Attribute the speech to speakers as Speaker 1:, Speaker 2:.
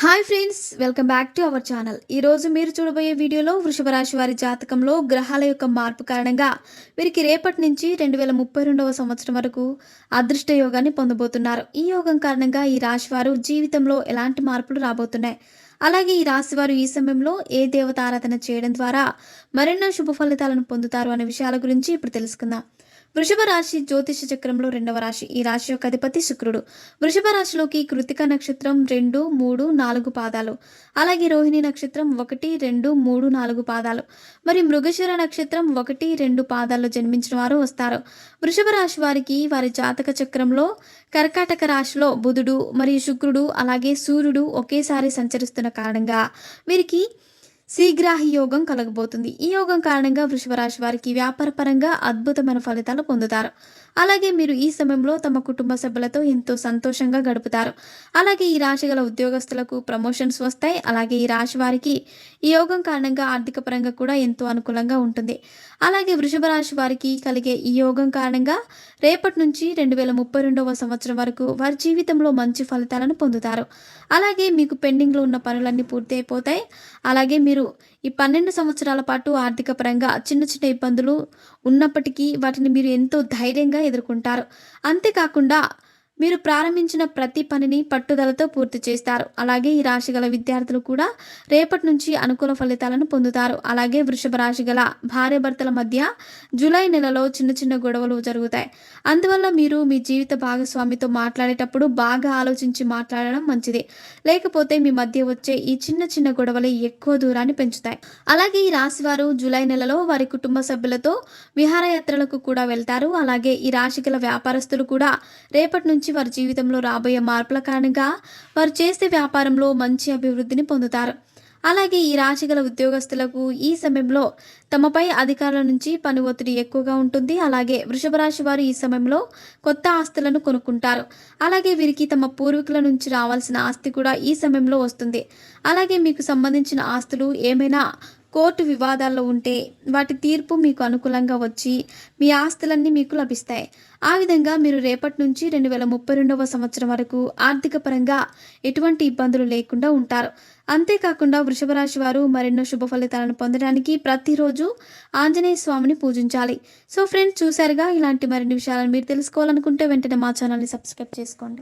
Speaker 1: Hi friends, welcome back to our channel. ఈరోజు మీరు చూడబోయే వీడియోలో వృషభ రాశి వారి జాతకంలో గ్రహాల యొక్క మార్పు కారణంగా వీరికి రేపటి నుంచి 2032వ సంవత్సరం వరకు అదృష్ట యోగాన్ని పొందబోతున్నారు. ఈ యోగం కారణంగా ఈ రాశి వారు జీవితంలో ఎలాంటి మార్పులు రాబోతున్నాయి, అలాగే ఈ రాశి వారు ఈ సమయంలో ఏ దేవత ఆరాధన చేయడం ద్వారా మరెన్నో శుభ ఫలితాలను పొందుతారు అనే విషయాల గురించి ఇప్పుడు తెలుసుకుందాం. వృషభ రాశి జ్యోతిష చక్రంలో రెండవ రాశి. ఈ రాశి యొక్క అధిపతి శుక్రుడు. వృషభ రాశిలోకి కృతిక నక్షత్రం 2, 3, 4 పాదాలు, అలాగే రోహిణి నక్షత్రం 1, 2, 3, 4 పాదాలు, మరి మృగశిర నక్షత్రం 1, 2 పాదాల్లో జన్మించిన వారు వస్తారు. వృషభ రాశి వారికి వారి జాతక చక్రంలో కర్కాటక రాశిలో బుధుడు మరియు శుక్రుడు అలాగే సూర్యుడు ఒకేసారి సంచరిస్తున్న కారణంగా వీరికి శీఘ్రాహి యోగం కలగబోతుంది. ఈ యోగం కారణంగా వృషభ రాశి వారికి వ్యాపారపరంగా అద్భుతమైన ఫలితాలు పొందుతారు. అలాగే మీరు ఈ సమయంలో తమ కుటుంబ సభ్యులతో ఎంతో సంతోషంగా గడుపుతారు. అలాగే ఈ రాశి గల ఉద్యోగస్తులకు ప్రమోషన్స్ వస్తాయి. అలాగే ఈ రాశి వారికి ఈ యోగం కారణంగా ఆర్థిక పరంగా కూడా ఎంతో అనుకూలంగా ఉంటుంది. అలాగే వృషభ రాశి వారికి కలిగే ఈ యోగం కారణంగా రేపటి నుంచి 2032వ సంవత్సరం వరకు వారి జీవితంలో మంచి ఫలితాలను పొందుతారు. అలాగే మీకు పెండింగ్లో ఉన్న పనులన్నీ పూర్తి అయిపోతాయి. అలాగే మీరు ఈ 12 సంవత్సరాల పాటు ఆర్థిక పరంగా చిన్న చిన్న ఇబ్బందులు ఉన్నప్పటికీ వాటిని మీరు ఎంతో ధైర్యంగా ఎదుర్కొంటారు. అంతేకాకుండా మీరు ప్రారంభించిన ప్రతి పనిని పట్టుదలతో పూర్తి చేస్తారు. అలాగే ఈ రాశి గల విద్యార్థులు కూడా రేపటి నుంచి అనుకూల ఫలితాలను పొందుతారు. అలాగే వృషభ రాశి గల భార్యాభర్తల మధ్య జూలై నెలలో చిన్న చిన్న గొడవలు జరుగుతాయి. అందువల్ల మీరు మీ జీవిత భాగస్వామితో మాట్లాడేటప్పుడు బాగా ఆలోచించి మాట్లాడడం మంచిది. లేకపోతే మీ మధ్య వచ్చే ఈ చిన్న చిన్న గొడవలు ఎక్కువ దూరాన్ని పెంచుతాయి. అలాగే ఈ రాశి వారు జూలై నెలలో వారి కుటుంబ సభ్యులతో విహారయాత్రలకు కూడా వెళ్తారు. అలాగే ఈ రాశి గల వ్యాపారస్తులు కూడా రేపటి నుంచి వారి జీవితంలో రాబోయే మార్పుల కారణంగా వారు చేసే వ్యాపారంలో మంచి అభివృద్ధిని పొందుతారు. అలాగే ఈ రాశి గల ఉద్యోగస్తులకు ఈ సమయంలో తమపై అధికారుల నుంచి పని ఒత్తిడి ఎక్కువగా ఉంటుంది. అలాగే వృషభ రాశి వారు ఈ సమయంలో కొత్త ఆస్తులను కొనుక్కుంటారు. అలాగే వీరికి తమ పూర్వీకుల నుంచి రావాల్సిన ఆస్తి కూడా ఈ సమయంలో వస్తుంది. అలాగే మీకు సంబంధించిన ఆస్తులు ఏమైనా కోర్టు వివాదాల్లో ఉంటే వాటి తీర్పు మీకు అనుకూలంగా వచ్చి మీ ఆస్తులన్నీ మీకు లభిస్తాయి. ఆ విధంగా మీరు రేపటి నుంచి 2032వ సంవత్సరం వరకు ఆర్థిక పరంగా ఎటువంటి ఇబ్బందులు లేకుండా ఉంటారు. అంతేకాకుండా వృషభ రాశి వారు మరెన్నో శుభ ఫలితాలను పొందడానికి ప్రతిరోజు ఆంజనేయ స్వామిని పూజించాలి. సో ఫ్రెండ్స్, చూసారుగా, ఇలాంటి మరిన్ని విషయాలను మీరు తెలుసుకోవాలనుకుంటే వెంటనే మా ఛానల్ని సబ్స్క్రైబ్ చేసుకోండి.